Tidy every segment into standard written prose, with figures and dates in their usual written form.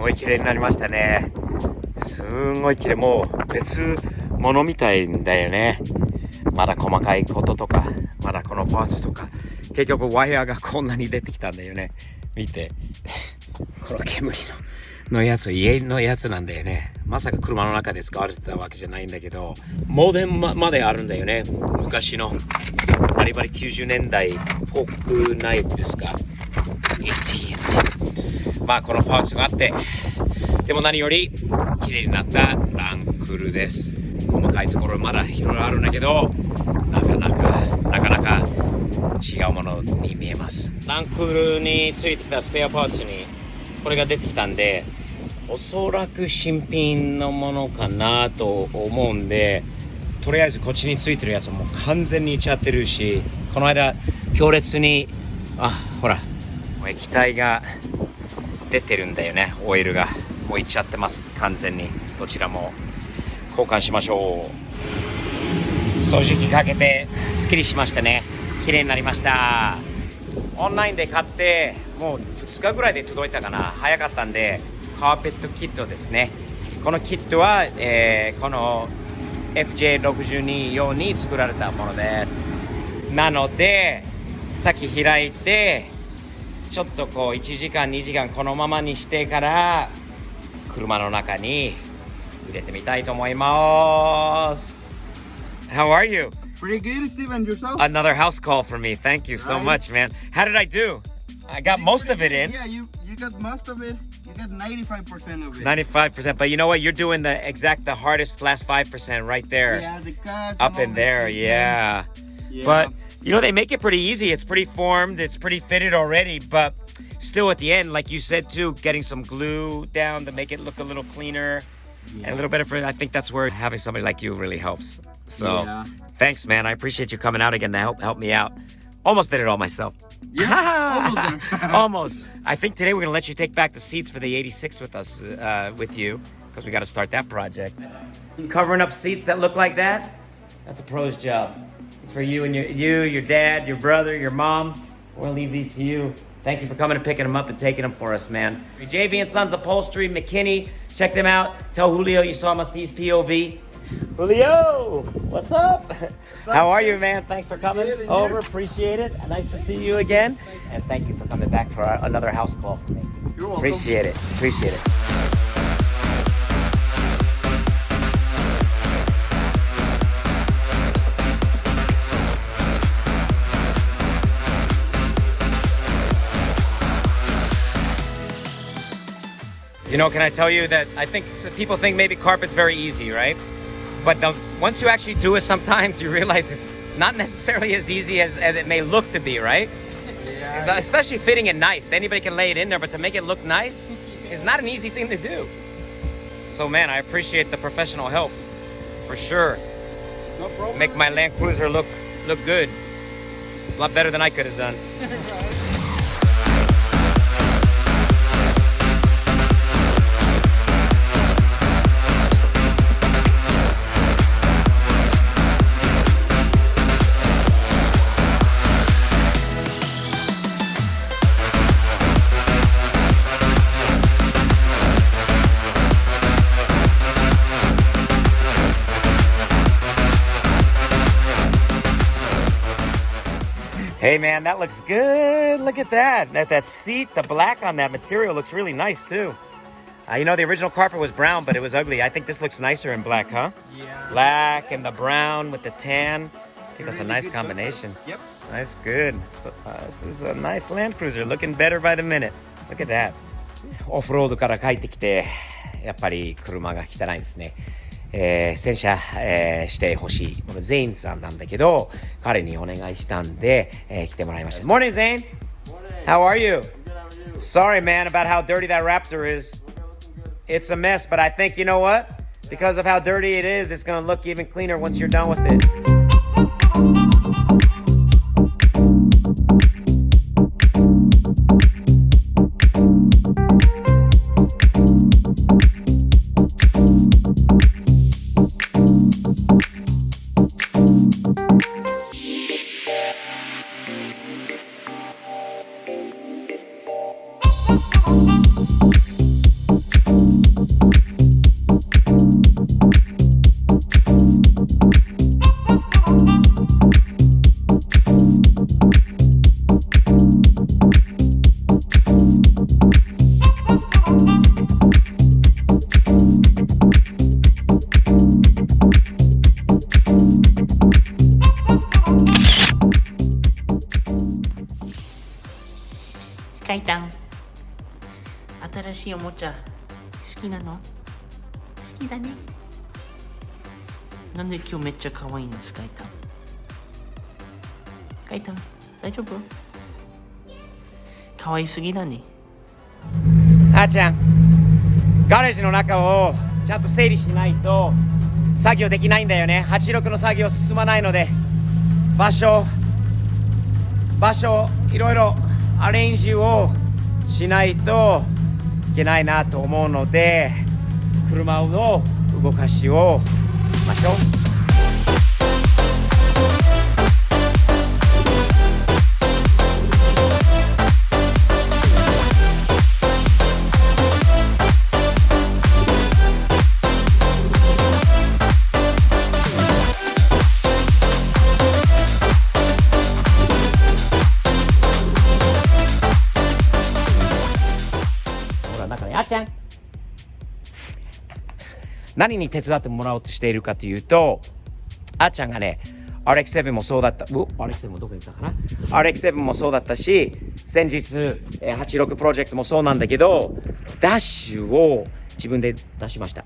ごい綺麗になりましたね。すんごい綺麗。もう別物みたいんだよね。まだ細かいこととか、まだこのパーツとか、結局ワイヤーがこんなに出てきたんだよね。見て。この煙のやつ、家のやつなんだよね。まさか車の中で使われてたわけじゃないんだけど、モデルまであるんだよね。昔のバリバリ90年代っぽくないですか。まあこのパーツがあって、でも何より綺麗になったランクルです。細かいところまだいろいろあるんだけど、なかなか違うものに見えます。ランクルについてきたスペアパーツにこれが出てきたんで、おそらく新品のものかなと思うんで、とりあえずこっちについてるやつもう完全にいっちゃってるし、この間強烈にほら液体が出てるんだよね。オイルがもういっちゃってます。完全にどちらも交換しましょう。掃除機かけてすっきりしましたね。綺麗になりました。オンラインで買ってもう2日ぐらいで届いたかな。早かったんで、カーペットキットですね。このキットは、この FJ62 用に作られたものです。なのでさっき開いてちょっとこう1時間2時間このままにしてから車の中に入れてみたいと思います。 How are you? Pretty good, Steven. Yourself? Another house call for me. Thank you so much, man. How did I do? I got most of it in. Yeah, you got most of it. You got 95% of it. 95%, but you know what? You're doing the hardest last 5% right there. Yeah, the guts. Up in there, yeah. But you know, they make it pretty easy. It's pretty formed. It's pretty fitted already, but still at the end, like you said too, getting some glue down to make it look a little cleaner and a little better for it. I think that's where having somebody like you really helps. So thanks, man. I appreciate you coming out again to help me out. Almost did it all myself. Yeah, almost there. Almost. I think today we're going to let you take back the seats for the 86 with us, with you, because we got to start that project. Covering up seats that look like that, that's a pro's job. It's for you and your dad, your brother, your mom. We're going to leave these to you. Thank you for coming and picking them up and taking them for us, man. JV and Sons Upholstery, McKinney. Check them out. Tell Julio you saw Mustee's POV. Julio, what's up? How are you, man? Thanks for coming over. Appreciate it. Nice to see you again. And thank you for coming back for another house call for me. You're welcome. Appreciate it. Appreciate it. You know, can I tell you that I think people think maybe carpet's very easy, right? But once you actually do it, sometimes you realize it's not necessarily as easy as it may look to be, right? Yeah. Especially fitting it nice. Anybody can lay it in there, but to make it look nice is not an easy thing to do. So, man, I appreciate the professional help, for sure. No problem. Make my Land Cruiser look good. A lot better than I could have done. Hey man, that looks good. Look at that. That seat, the black on that material looks really nice too. You know, the original carpet was brown, but it was ugly. I think this looks nicer in black, huh? Yeah. Black and the brown with the tan. I think that's a nice combination. Yep. Nice, good. So, this is a nice Land Cruiser. Looking better by the minute. Look at that. オフロードから帰ってきて、やっぱり車が汚いですね。洗車、してほしい。このゼインさんなんだけど、彼にお願いしたんで、来てもらいました。Morning, Zane. How are you? Sorry, man, about how dirty that Raptor is. It's a mess, but I think, you know what? Because of how dirty it is, it's going to look even cleaner once you're done with it. 新しいおもちゃ好きなの？好きだね。なんで今日めっちゃ可愛いの？スカイタン。スカイタン、大丈夫？可愛すぎだね。あーちゃん、ガレージの中をちゃんと整理しないと作業できないんだよね。86の作業進まないので、場所いろいろアレンジをしないといけないなと思うので、車の動かしをしましょう。あっちゃん、何に手伝ってもらおうとしているかというと、あっちゃんがね RX7 もそうだった。RX7 もどこに行ったかな。 RX7 もそうだったし、先日86プロジェクトもそうなんだけど、ダッシュを自分で出しました。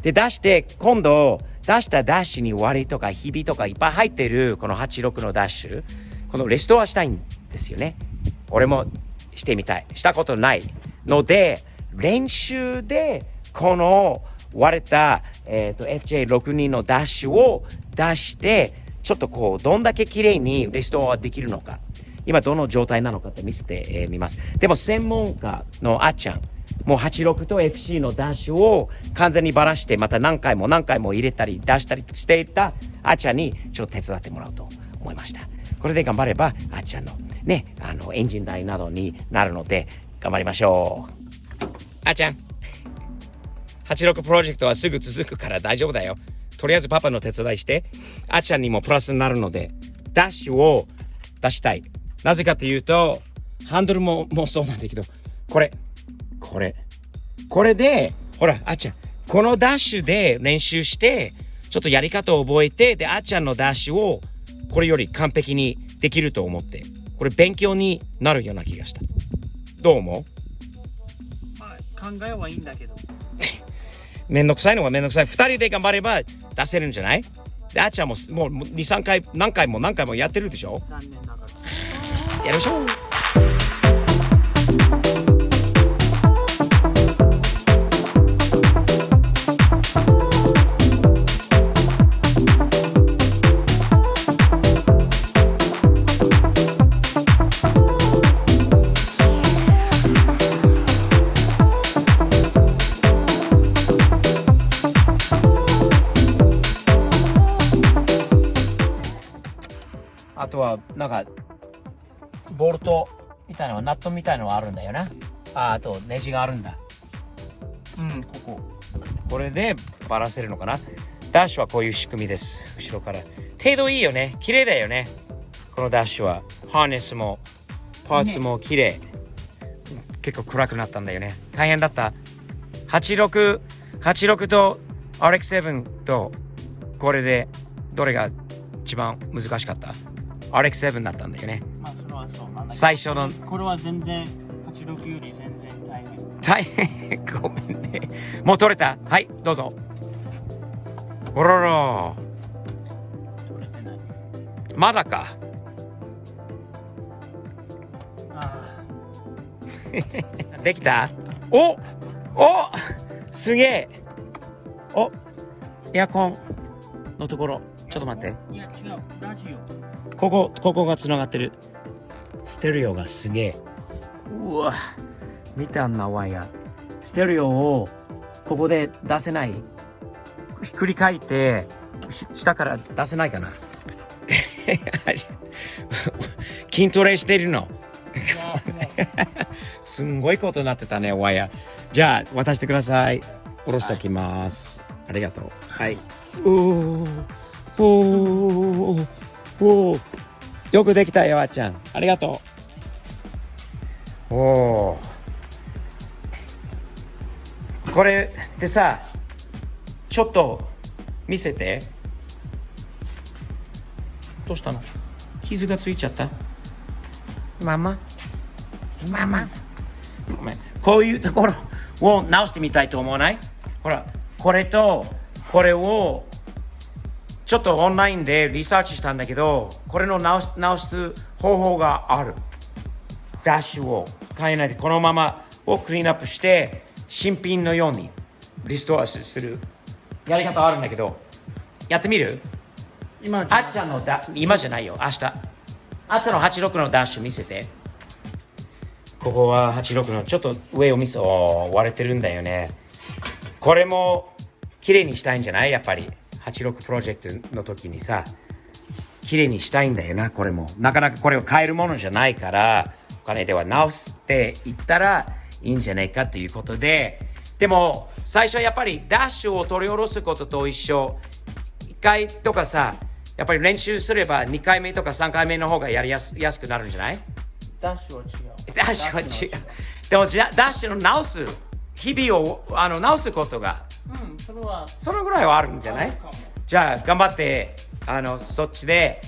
で出して、今度出したダッシュに割りとかひびとかいっぱい入ってるこの86のダッシュ、このレストアしたいんですよね。俺もしてみたい。したことないので、練習でこの割れた、FJ62 のダッシュを出して、ちょっとこうどんだけ綺麗にレストアできるのか、今どの状態なのかって見せてみます。でも専門家のあっちゃん、もう86と FC のダッシュを完全にばらして、また何回も入れたり出したりしていたあっちゃんにちょっと手伝ってもらおうと思いました。これで頑張ればあっちゃんのね、エンジン台などになるので頑張りましょう。あっちゃん、86プロジェクトはすぐ続くから大丈夫だよ。とりあえずパパの手伝いして、あっちゃんにもプラスになるので、ダッシュを出したい。なぜかというと、ハンドルもそうなんだけど、これで、ほら、あっちゃん、このダッシュで練習して、ちょっとやり方を覚えて、で、あっちゃんのダッシュをこれより完璧にできると思って、これ勉強になるような気がした。どう思う？考えはいいんだけどめんどくさいのはめんどくさい。2人で頑張れば出せるんじゃない？で、あっちゃんももう2、3回何回もやってるでしょ。残念ながらやりましょう。あとはなんかボルトみたいなの、ナットみたいなのがあるんだよな。あとネジがあるんだ。これでバラせるのかな。ダッシュはこういう仕組みです。後ろから程度いいよね。綺麗だよね、このダッシュは。ハーネスもパーツも綺麗、結構暗くなったんだよね。大変だった。86と RX7 とこれでどれが一番難しかった？ RX7 だったんだよね。まあそれはそうなんだけど、最初のこれは全然86より全然大変ごめんね。もう取れた？はい、どうぞ。おろろ、取れてない。まだか。できた？おすげえ。エアコンのところちょっと待って。いや違う、ラジオ。ここがつながってる。ステレオがすげえ。うわ、見たんなワイヤー。ステレオをここで出せない？ひっくり返って下から出せないかな。筋トレしてるの。すんごいことになってたね、ワイヤー。じゃあ渡してください。下ろしておきます。ありがとう。はい。よくできたよ、あっちゃん。ありがとう。これってさ、ちょっと見せて。どうしたの？傷がついちゃった？ママごめん。こういうところを直してみたいと思わない？ほら、これとこれをちょっとオンラインでリサーチしたんだけど、これの直す方法がある。ダッシュを変えないでこのままをクリーンアップして新品のようにリストアするやり方あるんだけど、やってみる？今あっちゃんの今じゃないよ、明日。あっちゃんの86のダッシュ見せて。ここは86のちょっと上を割れてるんだよね。これも綺麗にしたいんじゃない？やっぱり86プロジェクトの時にさ、綺麗にしたいんだよな。これもなかなかこれを変えるものじゃないから、お金では直すって言ったらいいんじゃないかということで、でも最初はやっぱりダッシュを取り下ろすことと一緒。1回とかさ、やっぱり練習すれば2回目とか3回目の方がやりやすくなるんじゃない？ダッシュは違う。ダッシュは違う。でもダッシュの直す日々を直すことがそのぐらいはあるんじゃない？じゃあ頑張ってそっちで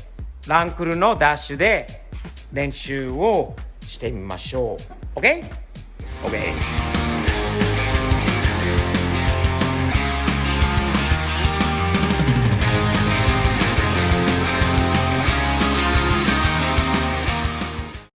ランクルのダッシュで練習をしてみましょう。 OK？OK